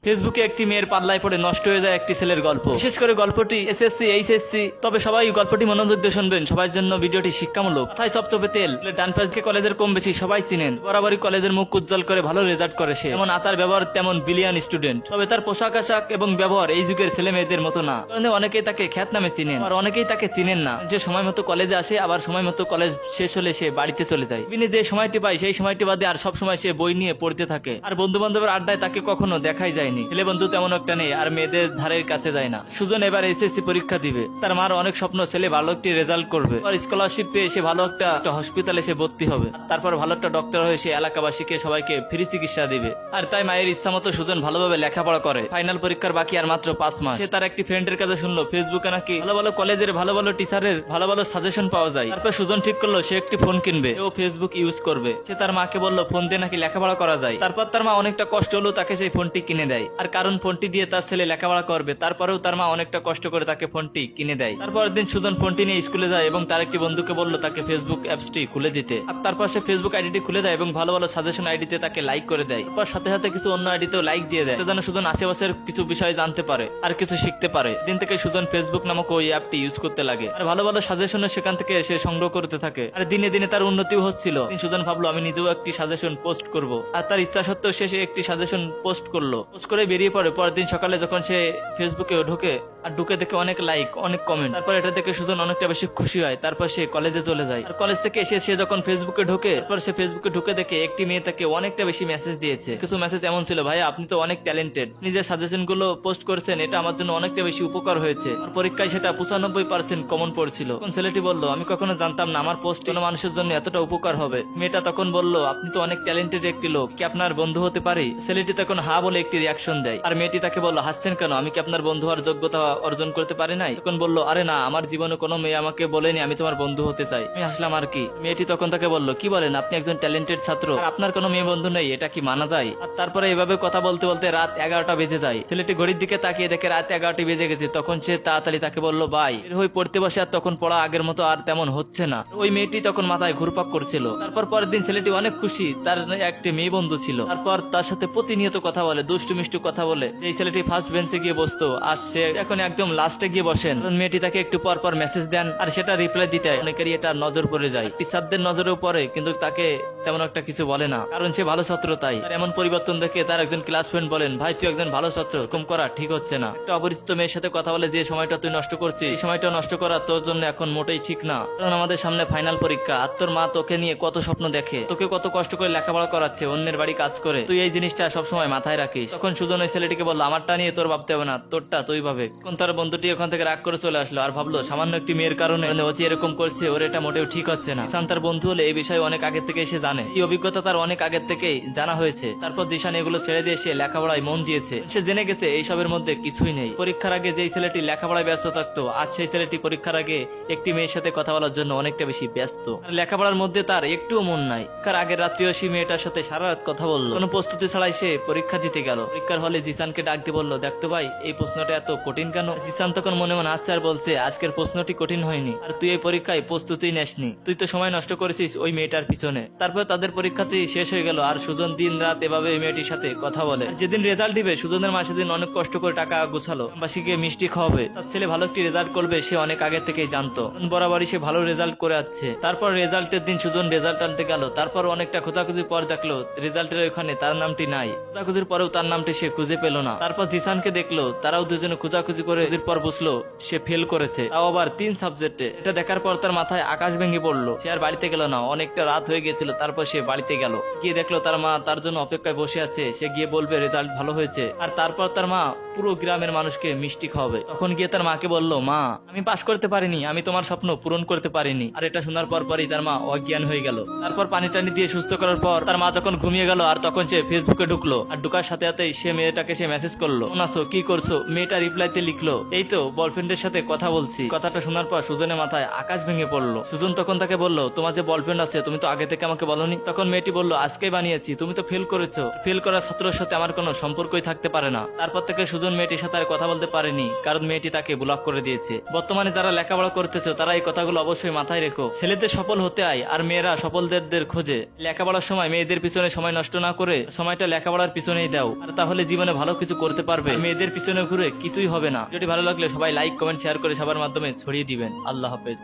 ফেসবুকে একটি মেয়ের পাল্লায় পড়ে নষ্ট হয়ে যায় একটি ছেলের গল্প। বিশেষ করে গল্পটি এসএসসি এইচএসসি, তবে সবাই গল্পটি মনোযোগ দিয়ে শুনবেন। সবার জন্য ভিডিওটি শিক্ষামূলক। তাই চপচপে তেল ডান পাশকে কলেজের কম বেশি সবাই চিনেন। বরাবরই কলেজের মুখ উজ্জ্বল করে ভালো রেজাল্ট করে সে। যেমন আচার ব্যবহার তেমন বিলিয়ন স্টুডেন্ট। তবে তার পোশাক আশাক এবং ব্যবহার এই যুগের ছেলে মেয়েদের মতো না। কারণ অনেকেই তাকে খ্যাত নামে চিনেন, আর অনেকেই তাকে চিনেন না। যে সময় মতো কলেজে আসে, আবার সময় মতো কলেজ শেষ হলে সে বাড়িতে চলে যায়। তিনি যে সময়টি পায় সেই সময়টি বাদে আর সব সময় সে বই নিয়ে পড়তে থাকে। আর বন্ধু বান্ধবের আড্ডায় তাকে কখনো দেখাই যায়নি। ছেলে বন্ধু তেমন একটা নেই, আর মেয়েদের ধারের কাছে যায় না। সুজন এবার এসএসসি পরীক্ষা দিবে। তার মার অনেক স্বপ্ন ছেলে ভালো একটি রেজাল্ট করবে, আর স্কলারশিপ পেয়ে সে ভালো একটা হসপিটালে সে ভর্তি হবে। তারপর ভালো একটা ডক্টর হয়ে সে এলাকাবাসীকে সবাইকে ফ্রি চিকিৎসা দিবে। আর তাই মায়ের ইচ্ছা মতো সুজন ভালোভাবে লেখাপড়া করে। ফাইনাল পরীক্ষার বাকি আর মাত্র 5 মাস। সে তার একটি ফ্রেন্ডের কাছে শুনলো ফেসবুকে নাকি ভালো ভালো কলেজের ভালো ভালো টিচারের ভালো ভালো সাজেশন পাওয়া যায়। তারপর সুজন ঠিক করলো সে একটি ফোন কিনবে, ও ফেসবুক ইউজ করবে। সে তার মাকে বললো ফোন দিয়ে নাকি লেখাপড়া করা যায়। তারপর তার মা অনেকটা কষ্ট হলো তাকে সেই ফোনটি কিনে দেয়। আর কারণ ফোনটি দিয়ে তার ছেলে লেখাপড়া করবে, তারপরেও তার মা অনেকটা কষ্ট করে তাকে ফোনটি কিনে দেয়। তারপর দিন সুজন ফোনটি নিয়ে স্কুলে যায় এবং তার একটি বন্ধুকে বললো তাকে ফেসবুক অ্যাপসটি খুলে দিতে। আর তারপর সে ফেসবুক আইডিটি খুলে দেয় এবং ভালো ভালো সাজেশন আইডিতে তাকে লাইক করে দেয়। তারপর সাথে সাথে কিছু অন্য আইডিতেও লাইক দিয়ে দেয়, যেন সুজন আশেপাশের কিছু বিষয় জানতে পারে আর কিছু শিখতে পারে। দিন থেকে সুজন ফেসবুক নামক ওই অ্যাপটি ইউজ করতে লাগে, আর ভালো ভালো সাজেশন সেখান থেকে সে সংগ্রহ করতে থাকে। আর দিনে দিনে তার উন্নতিও হচ্ছিল। সুজন ভাবলো আমি নিজেও একটি সাজেশন পোস্ট করব, আর তার ইচ্ছা সত্ত্বেও সে একটি সাজেশন পোস্ট করলো। পোস্ট করে বেরিয়ে পড়ে। পরের দিন সকালে যখন সে ফেসবুকে ঢোকে, আর ঢুকে দেখে অনেক লাইক, অনেক কমেন্ট। তারপর এটা দেখে সুজন অনেকটা বেশি খুশি হয়। তারপর সে কলেজে চলে যায়। আর কলেজ থেকে এসে সে যখন ফেসবুকে ঢোকে, তারপর সে ফেসবুকে ঢুকে দেখে একটি মেয়ে তাকে অনেকটা বেশি মেসেজ দিয়েছে। কিছু মেসেজ এমন ছিল, ভাই আপনি তো অনেক ট্যালেন্টেড, নিজের সাজেশন গুলো পোস্ট করেছেন, এটা আমার জন্য অনেকটা বেশি উপকার হয়েছে। আর পরীক্ষায় সেটা 95% কমন পড়ছিল। তখন ছেলেটি বলল আমি কখনো জানতাম না আমার পোস্ট কোনো মানুষের জন্য এতটা উপকার হবে। মেয়েটা তখন বলল আপনি তো অনেক ট্যালেন্টেড একটি লোক, কি আপনার বন্ধু হতে পারি? ছেলেটি তখন হা বলে একটি রিয়াকশন দেয়। আর মেয়েটি তাকে বলল হাসছেন কেন, আমি কি আপনার বন্ধু হওয়ার যোগ্যতা অর্জন করতে পারি নাই? তখন বলল আরে না, আমার জীবনে কোনো মেয়ে আমাকে বলেনি আমি তোমার বন্ধু হতে চাই। আমি হাসলাম আর কি। মেয়েটি তখন তাকে বলল কি বলেন, আপনি একজন ট্যালেন্টেড ছাত্র, আর আপনার কোনো মেয়ে বন্ধু নেই, এটা কি মানা যায়? আর তারপরে এভাবে কথা বলতে বলতে রাত 11টা বেজে যায়। ছেলেটি ঘড়ির দিকে তাকিয়ে দেখে রাত 11টি বেজে গেছে। তখন সে তাড়াতাড়ি তাকে বলল ভাই বের হয়ে পড়তে বসে। আর তখন পড়া আগের মতো আর তেমন হচ্ছে না। ওই মেয়েটি তখন মাথায় ঘুরপাক করছিল। তারপর পরের দিন ছেলেটি অনেক খুশি, তার একটি মেয়ে বন্ধু ছিল। তারপর তার সাথে প্রতিনিয়ত কথা বলে, দুষ্টু মিষ্টু কথা বলে। এই ছেলেটি ফার্স্ট বেঞ্চে গিয়ে বসতো, আর সে এখন একদম লাস্টে গিয়ে বসেন। মেয়েটি তাকে একটু পর পর মেসেজ দেন, আর সেটা রিপ্লাই দিতে অনেকেরই এটা নজর পড়ে যায়। টিচারদের নজরেও পড়ে, কিন্তু তাকে তেমন একটা কিছু বলে না, কারণ সে ভালো ছাত্র। তাই তার এমন পরিবর্তন দেখে তার একজন ক্লাস ফ্রেন্ড বলেন ভাই তুই একজন ভালো ছাত্র, এরকম করা ঠিক হচ্ছে না। একটা অপরিচিত মেয়ের সাথে কথা বলে যে সময়টা তুই নষ্ট করছিস, এই সময়টা নষ্ট করা তোর জন্য এখন মোটেই ঠিক না। কারণ আমাদের সামনে ফাইনাল পরীক্ষা, আর তোর মা তোকে নিয়ে কত স্বপ্ন দেখে, তোকে কত কষ্ট করে লেখাপড়া করাচ্ছে অন্যের বাড়ি কাজ করে, তুই এই জিনিসটা সবসময় মাথায় রাখিস। তখন সুজন ওই ছেলেটিকে বললো আমারটা নিয়ে তোর ভাবতে হবে না, তোরটা তুই ভাবে। কোন তার বন্ধুটি ওখান থেকে রাগ করে চলে আসলো, আর ভাবলো সামান্য একটি মেয়ের কারণে ও যে এরকম করছে, ওর এটা মোটেও ঠিক হচ্ছে না। জিসান তার বন্ধু হলে এই বিষয়ে অনেক আগে থেকে সে জানে, এই অভিজ্ঞতা তার অনেক আগে থেকেই জানা হয়েছে। তারপর জিসান এগুলো ছেড়ে দিয়ে সে লেখাপড়ায় মন দিয়েছে। সে জেনে গেছে এইসবের মধ্যে কিছুই নেই। পরীক্ষার আগে যেই ছেলেটি লেখাপড়ায় ব্যস্ত থাকতো, আজ সেই ছেলেটি পরীক্ষার আগে একটি মেয়ের সাথে কথা বলার জন্য অনেকটা বেশি ব্যস্ত। লেখাপড়ার মধ্যে তার একটুও মন নাই। কার আগের রাত্রিও সেই মেয়েটার সাথে সারা রাত কথা বললো, কোনো প্রস্তুতি ছাড়াই সে পরীক্ষা দিতে গেল। পরীক্ষার হলে জিসানকে ডাক দিয়ে বললো দেখতো ভাই এই প্রশ্নটা এত কঠিন কেন? জিসান তখন মনে মনে হাসছে আর বলছে আজকের প্রশ্নটি কঠিন হয়নি, আর তুই এই পরীক্ষায় প্রস্তুতি নেসনি, তুই তো সময় নষ্ট করেছিস ওই মেয়েটার পিছনে। তারপর তাদের পরীক্ষাটি শেষ হয়ে গেল, আর সুজন দিন রাত এভাবে ওই মেয়েটির সাথে কথা বলে। যেদিন রেজাল্ট দিবে, সুজনের মা সেদিন অনেক কষ্ট করে টাকা গুছালো, বাসীকে মিষ্টি খাওয়াবে, তার ছেলে ভালো একটি রেজাল্ট করবে সে অনেক আগে থেকেই জানতো। বরাবরই সে ভালো রেজাল্ট করে আসছে। তারপর রেজাল্টের দিন সুজন রেজাল্ট আনতে গেল। তারপর অনেকটা খোঁজাখুঁজির পর দেখলো রেজাল্টের ওখানে তার নামটি নাই। খোঁজাখুঁজির পরেও তার নামটি সে খুঁজে পেল না। তারপর জিসানকে দেখলো, তারাও দুজনে খোঁজাখুঁজি করে পর বুঝলো সে ফেল করেছে, তাও আবার 3 সাবজেক্টে। এটা দেখার পর তার মাথায় আকাশ ভেঙে পড়লো। সে আর বাড়িতে গেল না, অনেকটা রাত হয়ে গেছিল। তারপর সে বাড়িতে গেল, গিয়ে দেখলো তার মা তার জন্য অপেক্ষায় বসে আছে। সে গিয়ে বলবে রেজাল্ট ভালো হয়েছে, আর তারপর তার মা পুরো গ্রামের মানুষকে মিষ্টি খাওয়াবে। তখন গিয়ে তার মাকে বললো মা আমি পাশ করতে পারিনি, আমি তোমার স্বপ্ন পূরণ করতে পারিনি। আর এটা শোনার পরই তার মা অজ্ঞান হয়ে গেল। তারপর পানি টানি দিয়ে সুস্থ করার পর তার মা যখন ঘুমিয়ে গেল, আর তখন সে ফেসবুকে ঢুকলো। আর ঢুকার সাথে সাথে সে মেয়েটাকে সে মেসেজ করলো কেমন আছো, কি করছো? মেয়েটা রিপ্লাইতে লিখলো এই তো বয়ফ্রেন্ডের সাথে কথা বলছি। কথাটা শোনার পর সুজনের মাথায় আকাশ ভেঙে পড়লো। সুজন তখন তাকে বললো তোমার যে বয়ফ্রেন্ড আছে তুমি তো আগে থেকে আমাকে বলনি। তখন মেয়েটি বললো আজকেই বানিয়েছি, তুমি তো ফেল করেছো, ফেল করা ছাত্রের সাথে আমার কোনো সম্পর্কই থাকতে পারে না। তারপর থেকে সুজন মেয়েটির সাথে আর কথা বলতে পারেনি, কারণ মেয়েটি তাকে ব্লক করে দিয়েছে। বর্তমানে যারা লেখাপড়া করতেছে তারা এই কথাগুলো অবশ্যই মাথায় রেখো। ছেলেদের সফল হতে হয়, আর মেয়েরা সফলদের খোঁজে। লেখাপড়ার সময় মেয়েদের পিছনে সময় নষ্ট না করে সময়টা লেখাপড়ার পিছনেই দাও, আর তাহলে তাহলে জীবনে ভালো কিছু করতে পারবে। আর মেয়েদের পিছনে ঘুরে কিছুই হবে না। ভিডিওটি ভালো লাগলে সবাই লাইক কমেন্ট শেয়ার করে সবার মাধ্যমে ছড়িয়ে দিবেন। আল্লাহ হাফেজ।